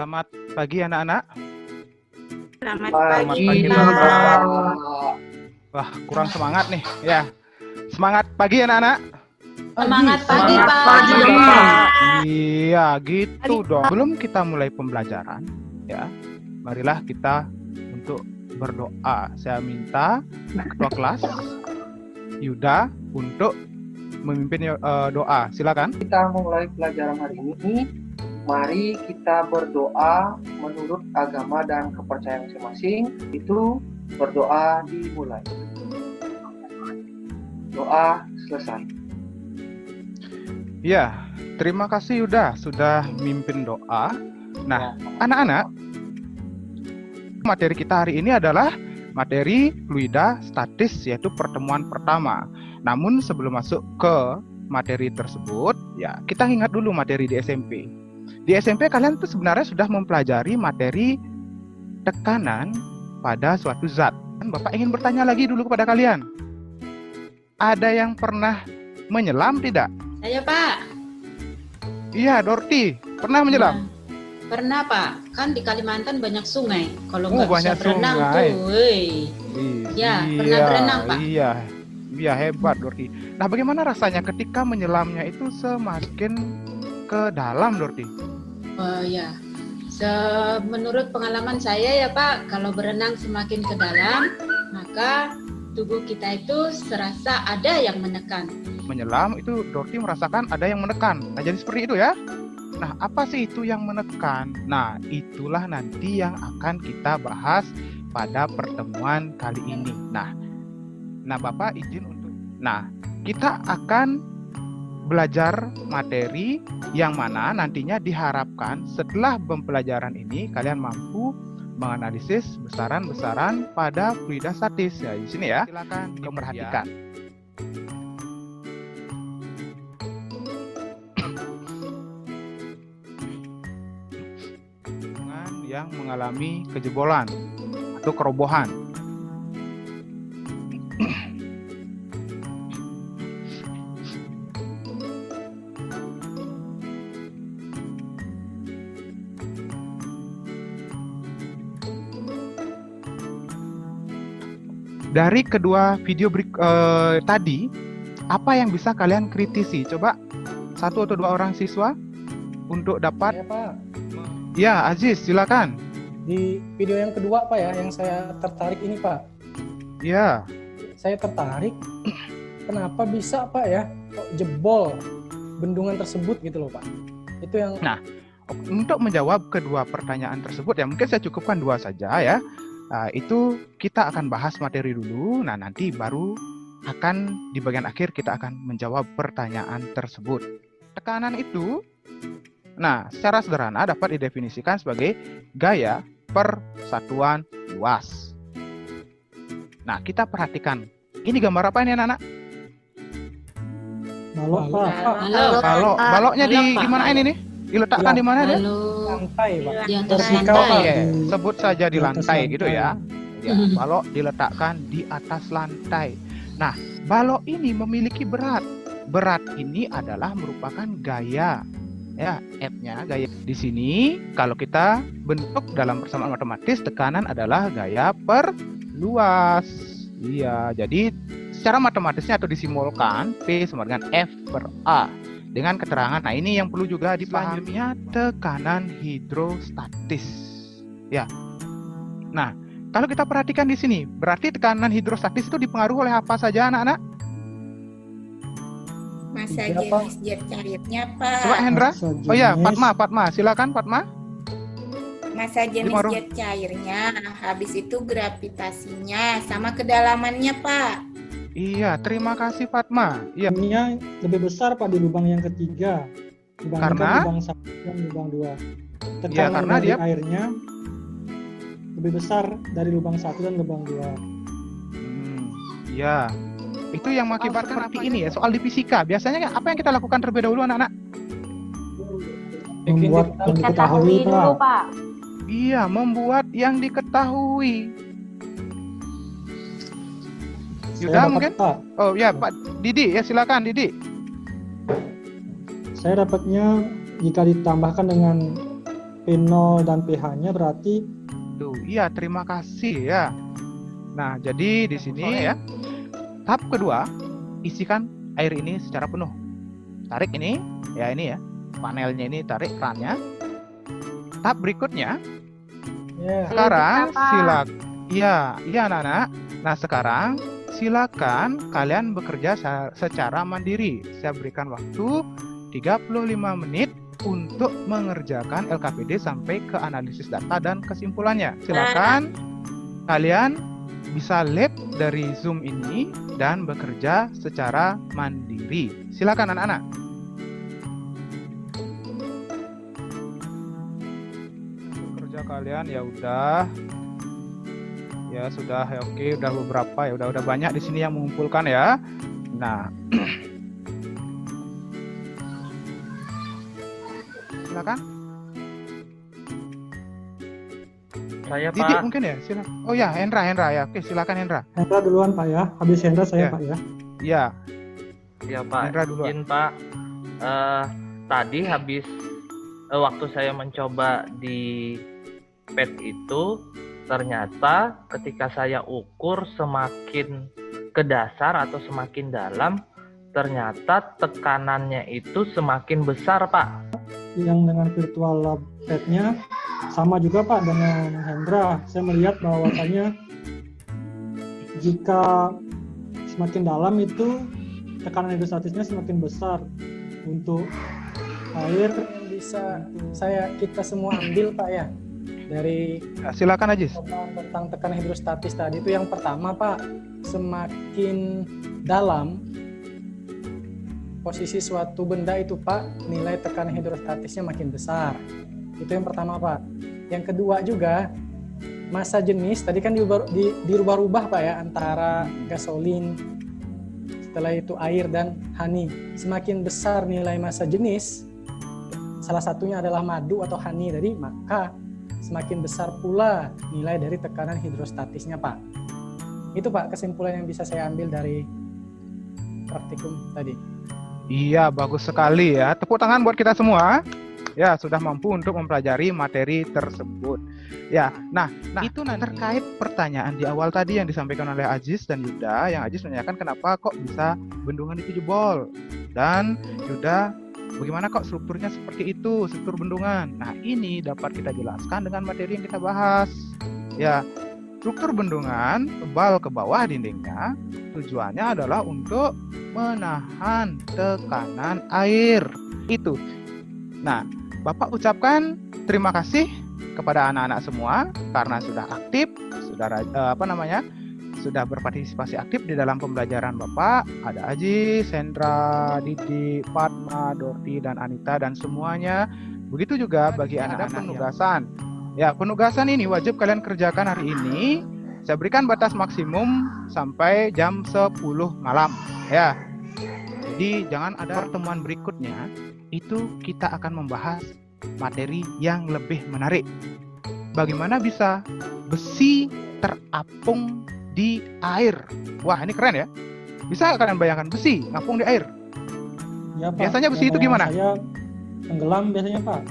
Selamat pagi anak-anak. Selamat Selamat pagi, pagi, Pak. Pak. Wah, kurang semangat nih. Ya, semangat pagi anak-anak. Semangat pagi, Semangat Pak. pagi, Pak. Iya, gitu dong. Sebelum kita mulai pembelajaran, ya, marilah kita untuk berdoa. Saya minta ketua kelas Yuda untuk memimpin doa. Silakan. Kita memulai pelajaran hari ini. Mari kita berdoa menurut agama dan kepercayaan masing-masing. Itu berdoa dimulai. Doa selesai. Ya, terima kasih Yuda sudah mimpin doa. Nah, anak-anak, materi kita hari ini adalah materi fluida statis, yaitu pertemuan pertama. Namun sebelum masuk ke materi tersebut, ya kita ingat dulu materi di SMP. Di SMP kalian tuh sebenarnya sudah mempelajari materi tekanan pada suatu zat. Bapak ingin bertanya lagi dulu kepada kalian. Ada yang pernah menyelam tidak? Saya, Pak. Iya, Dorti. Pernah menyelam? Pernah, Pak. Kan di Kalimantan banyak sungai. Kalau Oh, nggak bisa banyak berenang sungai. tuh, woi. Ya, pernah berenang, Pak. Iya, hebat Dorti. Nah, bagaimana rasanya ketika menyelamnya itu semakin ke dalam, Dorti? Oh ya. Menurut pengalaman saya ya, Pak, kalau berenang semakin ke dalam, maka tubuh kita itu serasa ada yang menekan. Menyelam itu Dorti merasakan ada yang menekan. Nah, jadi seperti itu ya. Nah, apa sih itu yang menekan? Nah, itulah nanti yang akan kita bahas pada pertemuan kali ini. Nah, Bapak izin untuk... Nah, kita akan belajar materi yang mana nantinya diharapkan setelah pembelajaran ini kalian mampu menganalisis besaran-besaran pada fluida statis. Ya, di sini ya. Silakan diperhatikan. Yang mengalami kejebolan atau kerobohan. Dari kedua video tadi, apa yang bisa kalian kritisi? Coba satu atau dua orang siswa untuk dapat. Ya, Pak. Ya, Aziz, silakan. Di video yang kedua, Pak, ya, yang saya tertarik ini, Pak. Ya. Saya tertarik, kenapa bisa, Pak, ya, kok jebol bendungan tersebut gitu loh, Pak. Itu yang... Nah, untuk menjawab kedua pertanyaan tersebut, ya mungkin saya cukupkan dua saja ya. Itu kita akan bahas materi dulu, nah nanti baru akan di bagian akhir kita akan menjawab pertanyaan tersebut. Tekanan itu, nah secara sederhana dapat didefinisikan sebagai gaya per satuan luas. Nah kita perhatikan, ini gambar apa ini anak-anak? Balok, Pak. Baloknya di mana ini nih? Diletakkan di mana dia? Lantai, Pak. Di atas Vertikal, lantai. Pak. Oke, sebut saja di Di atas lantai gitu ya. Ya, Mhm. balok diletakkan di atas lantai. Nah, balok ini memiliki berat. Berat ini adalah merupakan gaya. Ya, F-nya gaya. Di sini kalau kita bentuk dalam persamaan matematis, tekanan adalah gaya per luas. Iya, jadi secara matematisnya atau disimbolkan P sama dengan F per A. Dengan keterangan, nah ini yang perlu juga dipahaminya, tekanan hidrostatis. Ya. Nah, kalau kita perhatikan di sini, berarti tekanan hidrostatis itu dipengaruhi oleh apa saja, anak-anak? Masa Iya, Pak. jenis zat cairnya, Pak. Coba Hendra. Masa Oh ya, jenis. Fatma, silakan Fatma. Masa jenis Dipengaruhi. zat cairnya, habis itu gravitasinya, sama kedalamannya, Pak. Iya, terima kasih Fatma. Iya, Ini lebih besar, Pak, di lubang yang ketiga dibandingkan Karena? lubang 1 dan lubang 2. Tekanan Iya, karena dari dia- airnya lebih besar dari lubang 1 dan lubang 2. Iya. Itu yang mengakibatkan seperti ini ya, soal di fisika. Biasanya apa yang kita lakukan terlebih dahulu anak-anak? Membuat yang diketahui, Pak. Iya, membuat yang diketahui. Saya Yuda dapat, mungkin? Pak. Oh ya, Pak Didi ya, silakan Didi. Saya dapatnya jika ditambahkan dengan P P0 dan pH-nya berarti Tuh, iya, terima kasih ya. Nah, jadi di sini ya, tahap kedua, isikan air ini secara penuh. Tarik ini, ya ini ya, panelnya ini tarik kerannya. Tahap berikutnya, ya. sekarang iya anak-anak. Nah, sekarang silakan kalian bekerja secara mandiri. Saya berikan waktu 35 menit untuk mengerjakan LKPD sampai ke analisis data dan kesimpulannya. Silakan kalian bisa lab dari Zoom ini dan bekerja secara mandiri. Silakan anak-anak. Bekerja kalian ya udah. Ya sudah, ya oke, udah beberapa ya, udah banyak di sini yang mengumpulkan ya. Nah, silakan. Saya Didik Pak. mungkin ya, silakan. Oh ya, Hendra ya. Oke, silakan Hendra. Hendra duluan Pak ya. Habis Hendra saya Ya. Pak ya. Iya, Ya Pak. Hendra duluan. Izin Pak. Tadi habis waktu saya mencoba di pet itu, ternyata ketika saya ukur semakin ke dasar atau semakin dalam, ternyata tekanannya itu semakin besar Pak. Yang dengan virtual lab pad-nya sama juga Pak dengan Hendra. Saya melihat bahwasannya jika semakin dalam itu tekanan hidrostatisnya semakin besar. Untuk air yang bisa kita semua ambil Pak ya dari Ya, silakan Ajis. tentang tekanan hidrostatis tadi itu yang pertama Pak, semakin dalam posisi suatu benda itu Pak, nilai tekanan hidrostatisnya makin besar. Itu yang pertama Pak. Yang kedua juga massa jenis tadi kan dirubah-rubah Pak ya antara gasolin, setelah itu air dan honey. Semakin besar nilai massa jenis, salah satunya adalah madu atau honey tadi, maka semakin besar pula nilai dari tekanan hidrostatisnya Pak. Itu Pak kesimpulan yang bisa saya ambil dari praktikum tadi. Iya, bagus sekali ya. Tepuk tangan buat kita semua. Ya, sudah mampu untuk mempelajari materi tersebut. Ya, nah itu nanti terkait pertanyaan di awal tadi yang disampaikan oleh Ajis dan Yuda, yang Ajis menanyakan kenapa kok bisa bendungan itu jebol. Dan Yuda, bagaimana kok strukturnya seperti itu, struktur bendungan. Nah, ini dapat kita jelaskan dengan materi yang kita bahas. Ya, struktur bendungan tebal ke bawah dindingnya, tujuannya adalah untuk menahan tekanan air. Itu. Nah, Bapak ucapkan terima kasih kepada anak-anak semua karena sudah aktif, sudah berpartisipasi aktif di dalam pembelajaran Bapak. Ada Aji, Sandra, Didi, Fatma, Dorti, dan Anita, dan semuanya. Begitu juga bagi anak-anak penugasan. Ya, penugasan ini wajib kalian kerjakan hari ini. Saya berikan batas maksimum sampai jam 10 malam. Ya, jadi jangan ada pertemuan berikutnya. Itu kita akan membahas materi yang lebih menarik. Bagaimana bisa besi terapung di air? Wah, ini keren ya. Bisa kalian bayangkan besi ngapung di air? Ya, Pak. Biasanya besi itu gimana? Saya tenggelam biasanya Pak.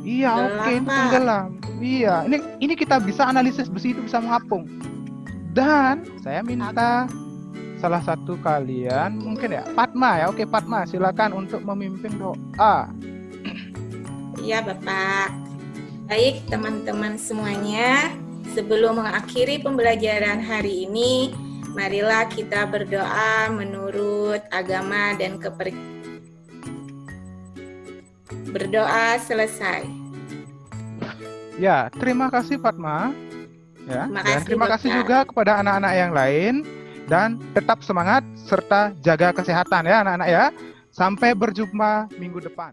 Iya, oke, itu tenggelam. Iya, ini kita bisa analisis besi itu bisa mengapung. Dan saya minta salah satu kalian mungkin ya, Fatma ya. Oke, Fatma, silakan untuk memimpin doa. Iya Bapak. Baik teman-teman semuanya, sebelum mengakhiri pembelajaran hari ini, marilah kita berdoa menurut agama dan berdoa selesai. Ya, terima kasih Fatma. Ya, Terima dan kasih, terima kasih Bapak. juga kepada anak-anak yang lain, dan tetap semangat serta jaga kesehatan ya anak-anak ya. Sampai berjumpa minggu depan.